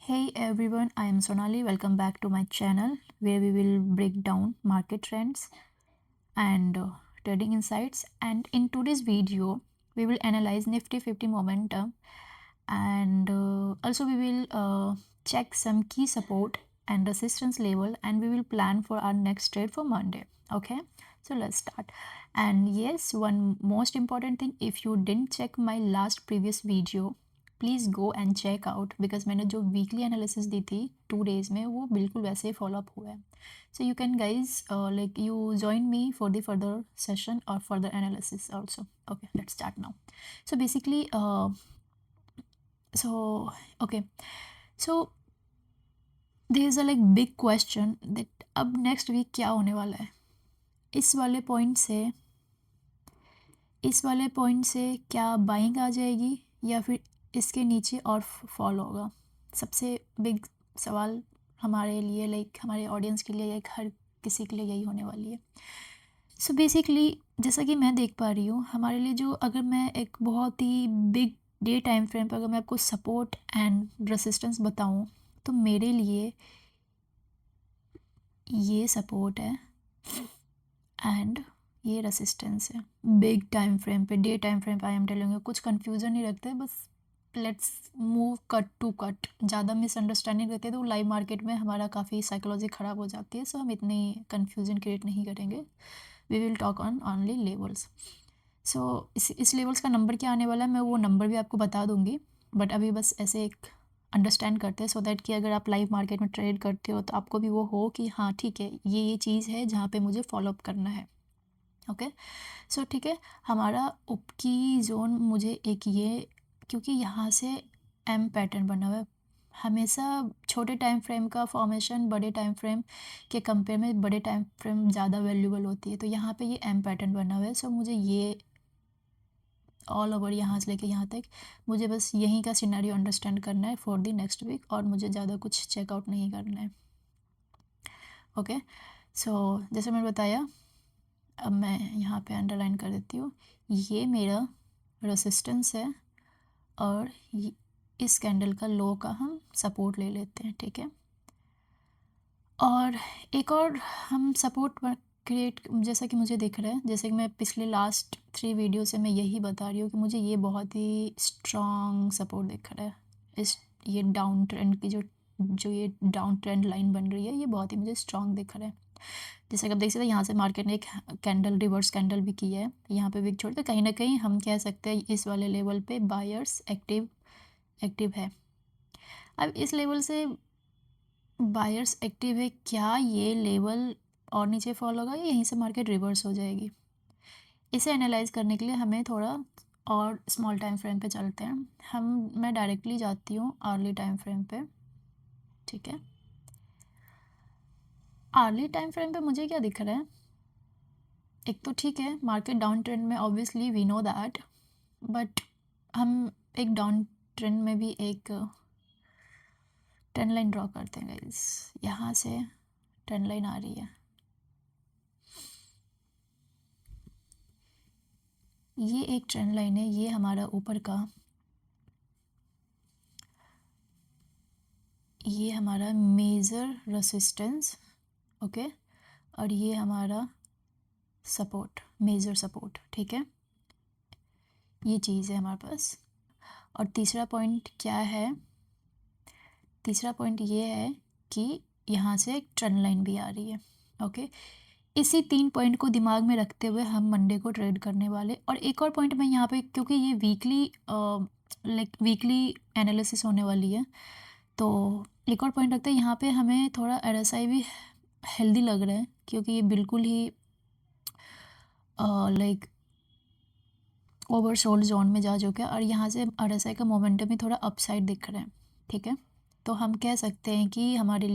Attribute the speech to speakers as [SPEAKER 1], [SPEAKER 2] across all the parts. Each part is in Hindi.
[SPEAKER 1] Hey everyone, I am Sonali. Welcome back to my channel where we will break down market trends and trading insights. And in today's video, we will analyze Nifty 50 momentum and also we will check some key support and resistance level and we will plan for our next trade for Monday. Okay, so let's start. And yes, one most important thing, if you didn't check my last previous video, please go and check out because मैंने जो वीकली एनालिसिस दी थी 2 days में वो बिल्कुल वैसे ही फॉलोअप हुआ है. So you can guys like you join me for the further session और further analysis also. Okay, let's start now. So basically so there is a like big question that अब नेक्स्ट वीक क्या होने वाला है. इस वाले पॉइंट से क्या बाइंग आ जाएगी या फिर इसके नीचे और फॉल होगा. सबसे बिग सवाल हमारे लिए, लाइक हमारे ऑडियंस के लिए, एक हर किसी के लिए यही होने वाली है. सो बेसिकली जैसा कि मैं देख पा रही हूँ हमारे लिए, जो अगर मैं एक बहुत ही बिग डे टाइम फ्रेम पर अगर मैं आपको सपोर्ट एंड रेसिस्टेंस बताऊँ तो मेरे लिए ये सपोर्ट है एंड ये रेसिस्टेंस है. बिग टाइम फ्रेम पे, डे टाइम फ्रेम पे आई एम टेलिंग यू, कुछ कन्फ्यूज़न नहीं रखते, बस let's move cut to cut. ज़्यादा मिसअंडरस्टैंडिंग रहती है तो लाइव मार्केट में हमारा काफ़ी साइकोलॉजी ख़राब हो जाती है. सो हम इतनी कन्फ्यूज़न क्रिएट नहीं करेंगे. We will talk on only levels. So इस लेवल्स का नंबर क्या आने वाला है मैं वो नंबर भी आपको बता दूंगी, बट अभी बस ऐसे एक अंडरस्टैंड करते हैं सो दैट कि अगर आप लाइव मार्केट में ट्रेड करते हो तो आपको भी वो हो कि हाँ ठीक है, ये चीज़ है जहाँ पे मुझे फॉलोअप करना है. ओके, सो ठीक है. हमारा उप की जोन मुझे एक ये, क्योंकि यहाँ से एम पैटर्न बना हुआ है. हमेशा छोटे टाइम फ्रेम का फॉर्मेशन बड़े टाइम फ्रेम के कंपेयर में बड़े टाइम फ्रेम ज़्यादा वैल्यूबल होती है. तो यहाँ पे ये एम पैटर्न बना हुआ है. सो मुझे ये ऑल ओवर यहाँ से लेके यहाँ तक मुझे बस यहीं का सिनेरियो अंडरस्टैंड करना है फॉर द नेक्स्ट वीक, और मुझे ज़्यादा कुछ चेकआउट नहीं करना है. ओके, सो जैसे मैंने बताया, अब मैं यहाँ पे अंडरलाइन कर देती हूँ, ये मेरा रेसिस्टेंस है और इस कैंडल का लो का हम सपोर्ट ले लेते हैं. ठीक है, और एक और हम सपोर्ट क्रिएट, जैसा कि मुझे दिख रहा है, जैसे कि मैं पिछले लास्ट 3 वीडियो से मैं यही बता रही हूँ कि मुझे ये बहुत ही स्ट्रॉन्ग सपोर्ट दिख रहा है. इस ये डाउन ट्रेंड की जो ये डाउन ट्रेंड लाइन बन रही है, ये बहुत ही मुझे स्ट्रॉन्ग दिख रहा है. जैसे कि आप देख सकते हैं यहाँ से मार्केट ने एक कैंडल, रिवर्स कैंडल भी किया है. यहाँ पे विक छोड़ते कहीं ना कहीं हम कह सकते हैं इस वाले लेवल पे बायर्स एक्टिव है. अब इस लेवल से बायर्स एक्टिव है, क्या ये लेवल और नीचे फॉल होगा या यहीं से मार्केट रिवर्स हो जाएगी. इसे एनालाइज करने के लिए हमें थोड़ा और स्मॉल टाइम फ्रेम पे चलते हैं. मैं डायरेक्टली जाती हूँ अर्ली टाइम फ्रेम पे. ठीक है, अर्ली टाइम फ्रेम पे मुझे क्या दिख रहा है, एक तो ठीक है मार्केट डाउन ट्रेंड में, obviously we know that, but हम एक डाउन ट्रेंड में भी एक ट्रेंड लाइन ड्रॉ करते हैं गाइस. यहाँ से ट्रेंड लाइन आ रही है, ये एक ट्रेंड लाइन है, ये हमारा ऊपर का, ये हमारा मेजर रेसिस्टेंस. ओके, और ये हमारा सपोर्ट, मेजर सपोर्ट. ठीक है, ये चीज़ है हमारे पास. और तीसरा पॉइंट क्या है, तीसरा पॉइंट ये है कि यहाँ से एक ट्रेंड लाइन भी आ रही है. ओके, इसी 3 पॉइंट को दिमाग में रखते हुए हम मंडे को ट्रेड करने वाले. और एक और पॉइंट मैं यहाँ पे, क्योंकि ये वीकली एनालिसिस होने वाली है, तो एक और पॉइंट रखते हैं यहाँ पे. हमें थोड़ा RSI भी हेल्दी लग रहा है क्योंकि ये बिल्कुल ही लाइक ओवरसोल्ड जोन में जा चुका है और यहाँ से RSI का मोमेंटम भी थोड़ा अपसाइड दिख रहा है. ठीक है, तो हम कह सकते हैं कि हमारे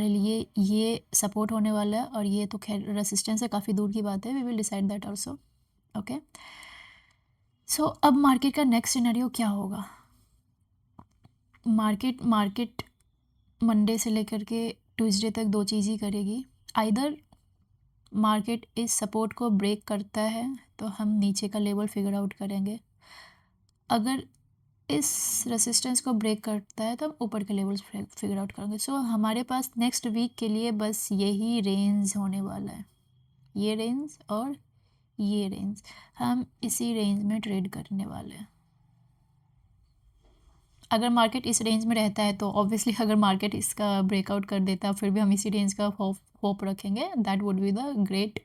[SPEAKER 1] लिए ये सपोर्ट होने वाला है, और ये तो खैर रेसिस्टेंस से काफ़ी दूर की बात है. We will decide that also. Okay, so अब मार्केट का नेक्स्ट सिनेरियो क्या होगा. मार्केट मंडे से लेकर के ट्यूसडे तक 2 चीज़ ही करेगी. आइदर मार्केट इस सपोर्ट को ब्रेक करता है तो हम नीचे का लेवल फिगर आउट करेंगे. अगर इस रेसिस्टेंस को ब्रेक करता है तो हम ऊपर के लेवल्स फिगर आउट करेंगे। सो हमारे पास नेक्स्ट वीक के लिए बस यही रेंज होने वाला है, ये रेंज और ये रेंज, हम इसी रेंज में ट्रेड करने वाले हैं। अगर मार्केट इस रेंज में रहता है तो ऑब्वियसली अगर मार्केट इसका ब्रेकआउट कर देता है फिर भी हम इसी रेंज का होप रखेंगे, that would be the great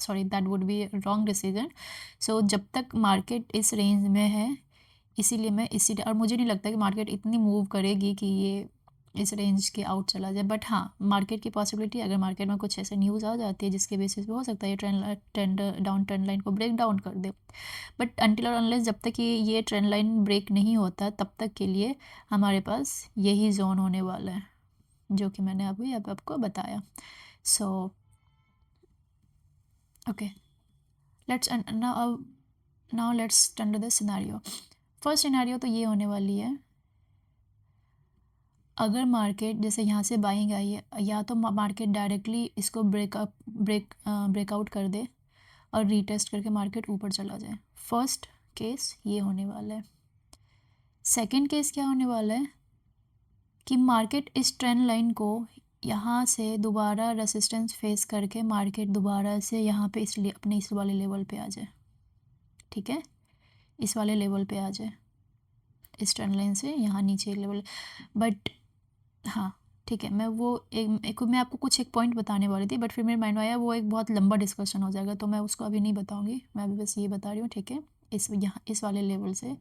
[SPEAKER 1] that would be wrong decision. So जब तक मार्केट इस रेंज में है, इसीलिए मैं और मुझे नहीं लगता कि मार्केट इतनी मूव करेगी कि ये इस रेंज के आउट चला जाए। बट हाँ, मार्केट की पॉसिबिलिटी, अगर मार्केट में कुछ ऐसे न्यूज़ आ जाती है जिसके बेसिस पे हो सकता है ये ट्रेंड डाउन ट्रेंड लाइन को ब्रेक डाउन कर दे। बट अनटिल और अनलेस जब तक ये ट्रेंड लाइन ब्रेक नहीं होता तब तक के लिए हमारे पास यही जोन होने वाला है जो कि मैंने अभी अब आपको बताया। So okay, let's now let's turn to the scenario. First scenario तो ये होने वाली है, अगर मार्केट जैसे यहाँ से बाइंग आई है, या तो मार्केट डायरेक्टली इसको ब्रेकआउट कर दे और रीटेस्ट करके मार्केट ऊपर चला जाए। फर्स्ट केस ये होने वाला है। सेकंड केस क्या होने वाला है कि मार्केट इस ट्रेंड लाइन को यहाँ से दोबारा रेसिस्टेंस फेस करके मार्केट दोबारा से यहाँ पे इसलिए अपने इस वाले लेवल पे आ जाए, ठीक है, इस वाले लेवल पे आ जाए, इस ट्रेंड लाइन से यहाँ नीचे लेवल। बट हाँ ठीक है, मैं वो मैं आपको कुछ एक पॉइंट बताने वाली थी बट फिर मेरे माइंड में आया वो एक बहुत लंबा डिस्कशन हो जाएगा, तो मैं उसको अभी नहीं बताऊँगी, मैं अभी बस ये बता रही हूँ, ठीक है। इस वाले लेवल से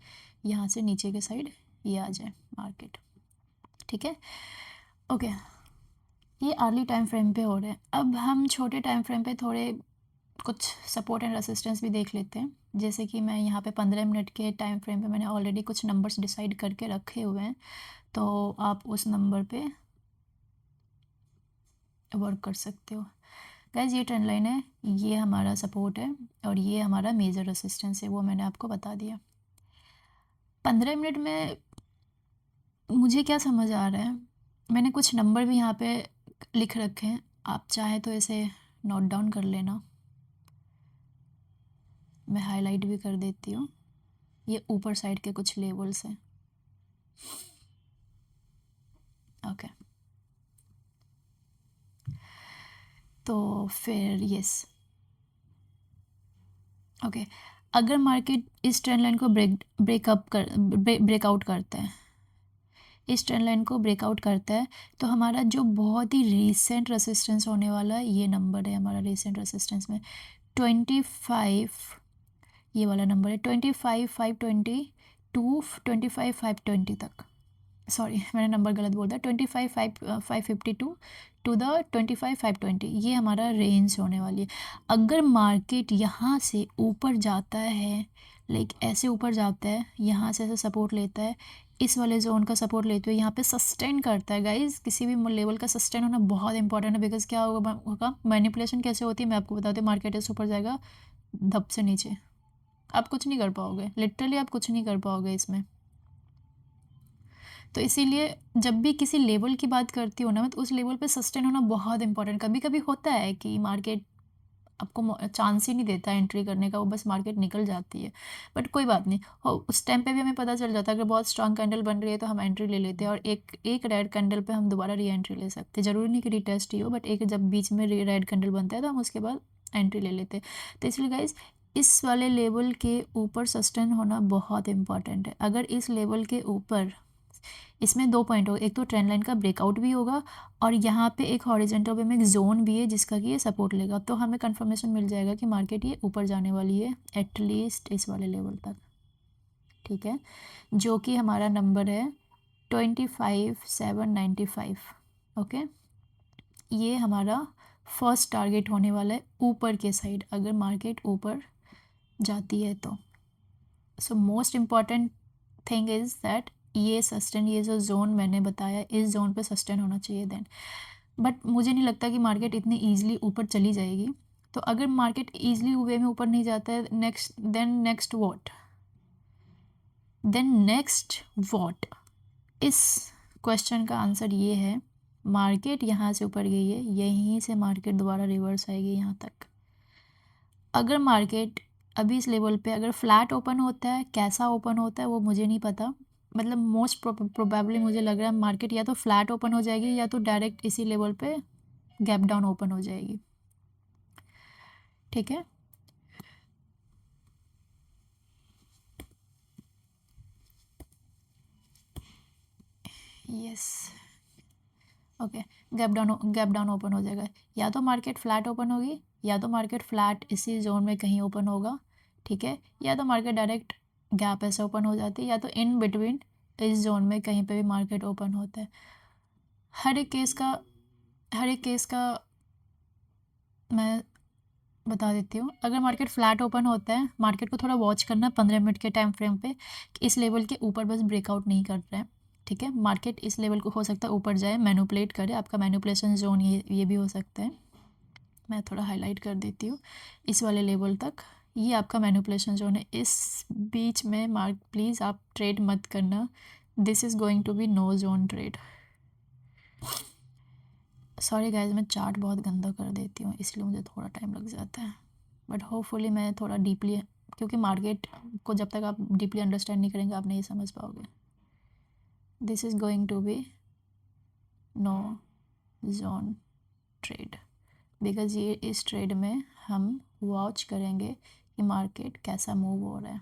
[SPEAKER 1] यहाँ से नीचे के साइड ये आ जाए मार्केट, ठीक है, ओके। ये अर्ली टाइम फ्रेम पे हो रहे हैं। अब हम छोटे टाइम फ्रेम पे थोड़े कुछ सपोर्ट एंड रेसिस्टेंस भी देख लेते हैं। जैसे कि मैं यहाँ पे 15 मिनट के टाइम फ्रेम पे मैंने ऑलरेडी कुछ नंबर्स डिसाइड करके रखे हुए हैं, तो आप उस नंबर पे वर्क कर सकते हो। गाइज ये ट्रेंड लाइन है, ये हमारा सपोर्ट है और ये हमारा मेजर रेसिस्टेंस है, वो मैंने आपको बता दिया। 15 मिनट में मुझे क्या समझ आ रहा है, मैंने कुछ नंबर भी यहाँ पे लिख रखे हैं, आप चाहे तो इसे नोट डाउन कर लेना, मैं हाईलाइट भी कर देती हूँ। ये ऊपर साइड के कुछ लेवल्स हैं, ओके। तो फिर यस, ओके, अगर मार्केट इस ट्रेंड लाइन को ब्रेकआउट करता है, इस ट्रेंड लाइन को ब्रेकआउट करता है, तो हमारा जो बहुत ही रीसेंट रेसिस्टेंस होने वाला है, ये नंबर है हमारा रीसेंट रेसिस्टेंस में 25, ये वाला नंबर है 25,520 टू 25,520 तक, सॉरी मैंने नंबर गलत बोल दिया, 25,552 टू द 25,520, ये हमारा रेंज होने वाली है। अगर मार्केट यहाँ से ऊपर जाता है, लाइक ऐसे ऊपर जाता है, यहाँ से ऐसे सपोर्ट लेता है, इस वाले जोन का सपोर्ट लेते हुए यहाँ पे सस्टेन करता है, गाइज किसी भी लेवल का सस्टेन होना बहुत इंपॉर्टेंट है, बिकॉज क्या होगा मैनिपुलेशन कैसे होती है मैं आपको बताती हूँ। मार्केट ऐसे ऊपर जाएगा, धप से नीचे, आप कुछ नहीं कर पाओगे, लिटरली आप कुछ नहीं कर पाओगे इसमें। तो इसीलिए जब भी किसी लेवल की बात करती हूँ ना, तो उस लेवल पे सस्टेन होना बहुत इंपॉर्टेंट। कभी कभी होता है कि मार्केट आपको चांस ही नहीं देता एंट्री करने का, वो बस मार्केट निकल जाती है, बट कोई बात नहीं हो, उस टाइम पे भी हमें पता चल जाता है अगर बहुत स्ट्रांग कैंडल बन रही है तो हम एंट्री ले लेते हैं, और एक रेड कैंडल पे हम दोबारा री एंट्री ले सकते हैं, ज़रूरी नहीं कि रीटेस्ट ही हो, बट एक जब बीच में रेड कैंडल बनता है तो हम उसके बाद एंट्री ले लेते हैं। तो इसलिए गाइज इस वाले लेवल के ऊपर सस्टेन होना बहुत इंपॉर्टेंट है। अगर इस लेवल के ऊपर, इसमें 2 पॉइंट होगा, एक तो ट्रेंड लाइन का ब्रेकआउट भी होगा और यहाँ पे एक हॉरिजॉन्टल वे में एक जोन भी है जिसका कि ये सपोर्ट लेगा, तो हमें कंफर्मेशन मिल जाएगा कि मार्केट ये ऊपर जाने वाली है एटलीस्ट इस वाले लेवल तक, ठीक है, जो कि हमारा नंबर है 25,795, ओके। ये हमारा फर्स्ट टारगेट होने वाला है ऊपर के साइड, अगर मार्केट ऊपर जाती है तो। So most important thing is that ये सस्टेन, ये जो जोन मैंने बताया इस जोन पे सस्टेन होना चाहिए देन, बट मुझे नहीं लगता कि मार्केट इतनी ईजिली ऊपर चली जाएगी। तो अगर मार्केट ईजिली वे में ऊपर नहीं जाता है, नेक्स्ट वॉट, इस क्वेश्चन का आंसर ये है, मार्केट यहाँ से ऊपर गई है, यहीं से मार्केट दोबारा रिवर्स आएगी यहाँ तक। अगर मार्केट अभी इस लेवल पे अगर फ्लैट ओपन होता है, कैसा ओपन होता है वो मुझे नहीं पता, मतलब मोस्ट प्रोबेबली मुझे लग रहा है मार्केट या तो फ्लैट ओपन हो जाएगी या तो डायरेक्ट इसी लेवल पे गैप डाउन ओपन हो जाएगी। ठीक है, yes, okay, gap down open हो जाएगा। या तो मार्केट फ्लैट ओपन होगी या तो मार्केट फ्लैट इसी जोन में कहीं ओपन होगा। ठीक है, या तो मार्केट डायरेक्ट गैप ऐसे ओपन हो जाती है या तो इन बिटवीन इस जोन में कहीं पे भी मार्केट ओपन होता है। हर एक केस का मैं बता देती हूँ। अगर मार्केट फ्लैट ओपन होता है, मार्केट को थोड़ा वॉच करना 15 मिनट के टाइम फ्रेम पे कि इस लेवल के ऊपर बस ब्रेकआउट नहीं कर रहे हैं। ठीक है, मार्केट इस लेवल को हो सकता है ऊपर जाए, मैनिपुलेट करे, आपका मैनिपुलेशन जोन ये भी हो सकता है। मैं थोड़ा हाईलाइट कर देती हूँ इस वाले लेवल तक, ये आपका मैनिपुलेशन जोन है। इस बीच में प्लीज़ आप ट्रेड मत करना, this is going to be no zone trade. Sorry guys, मैं चार्ट बहुत गंदा कर देती हूँ इसलिए मुझे थोड़ा टाइम लग जाता है, बट होपफुली मैं थोड़ा डीपली, क्योंकि मार्केट को जब तक आप डीपली अंडरस्टैंड नहीं करेंगे आप नहीं समझ पाओगे। This is going to be no zone trade, because ये इस ट्रेड में हम वॉच करेंगे कि मार्केट कैसा मूव हो रहा है।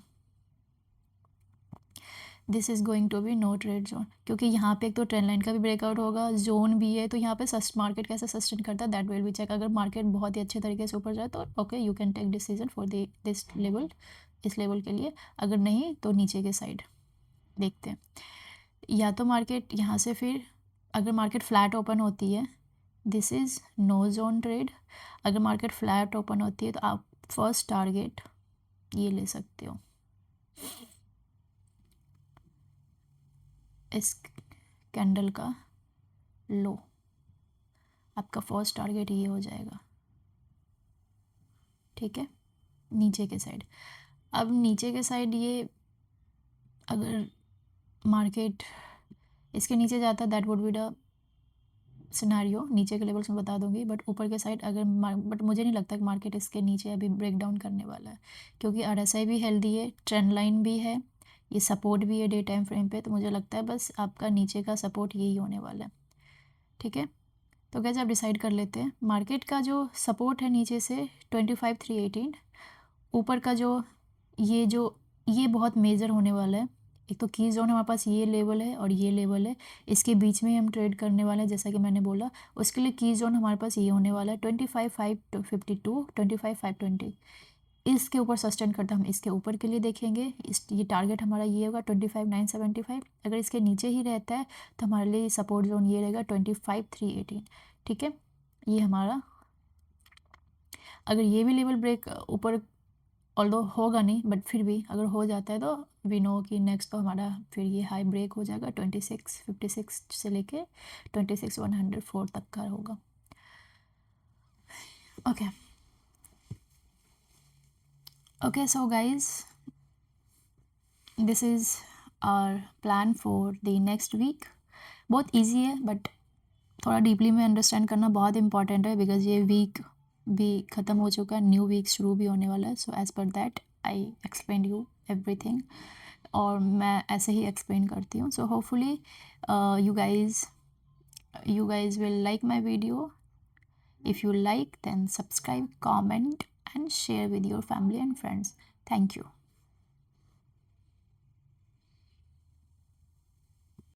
[SPEAKER 1] This is going to be no trade zone, क्योंकि यहाँ पे एक तो ट्रेंड लाइन का भी ब्रेकआउट होगा, जोन भी है, तो यहाँ पे मार्केट कैसे सस्टेन करता है दैट विल बी चेक। अगर मार्केट बहुत ही अच्छे तरीके से ऊपर जाए तो okay, you can take decision for this level, इस लेवल के लिए। अगर नहीं तो नीचे के साइड देखते हैं। या तो मार्केट यहाँ से फिर अगर मार्केट फ्लैट ओपन होती है, this is no zone trade. अगर मार्केट फ्लैट ओपन होती है तो आप फर्स्ट टारगेट ये ले सकते हो, इस कैंडल का लो, आपका फर्स्ट टारगेट ये हो जाएगा। ठीक है, नीचे के साइड। अब नीचे के साइड ये अगर मार्केट इसके नीचे जाता है that would be the scenario, नीचे के लेवल्स में बता दूंगी, बट ऊपर के साइड अगर बट मुझे नहीं लगता कि मार्केट इसके नीचे अभी ब्रेक डाउन करने वाला है, क्योंकि RSI भी हेल्दी है, ट्रेंड लाइन भी है, ये सपोर्ट भी है डे टाइम फ्रेम पे, तो मुझे लगता है बस आपका नीचे का सपोर्ट यही होने वाला है। ठीक है, तो कैसे आप डिसाइड कर लेते हैं। मार्केट का जो सपोर्ट है नीचे से 25,318, ऊपर का ये बहुत मेजर होने वाला है। एक तो की जोन हमारे पास ये लेवल है और ये लेवल है, इसके बीच में हम ट्रेड करने वाले हैं जैसा कि मैंने बोला। उसके लिए की जोन हमारे पास ये होने वाला है 25,552, 25,520, इसके ऊपर सस्टेन करता हम इसके ऊपर के लिए देखेंगे। ये टारगेट हमारा ये होगा 25,975। अगर इसके नीचे ही रहता है तो हमारे लिए सपोर्ट जोन ये रहेगा 25,318। ठीक है, ये हमारा, अगर ये भी लेवल ब्रेक ऊपर ऑल्दो होगा नहीं बट फिर भी अगर हो जाता है तो वी नो कि नेक्स्ट तो हमारा फिर ये हाई ब्रेक हो जाएगा 2656 से लेके 26,104 तक का होगा। Okay okay, so guys this is our plan for the next week. बहुत ईजी है बट थोड़ा डीपली में अंडरस्टैंड करना बहुत इंपॉर्टेंट है, बिकॉज ये वीक भी ख़त्म हो चुका है, न्यू वीक शुरू भी होने वाला है। So as per that I explain you everything, और मैं ऐसे ही एक्सप्लेन करती हूँ। So hopefully you guys will like my video. If you like, then subscribe, comment and share with your family and friends. Thank you.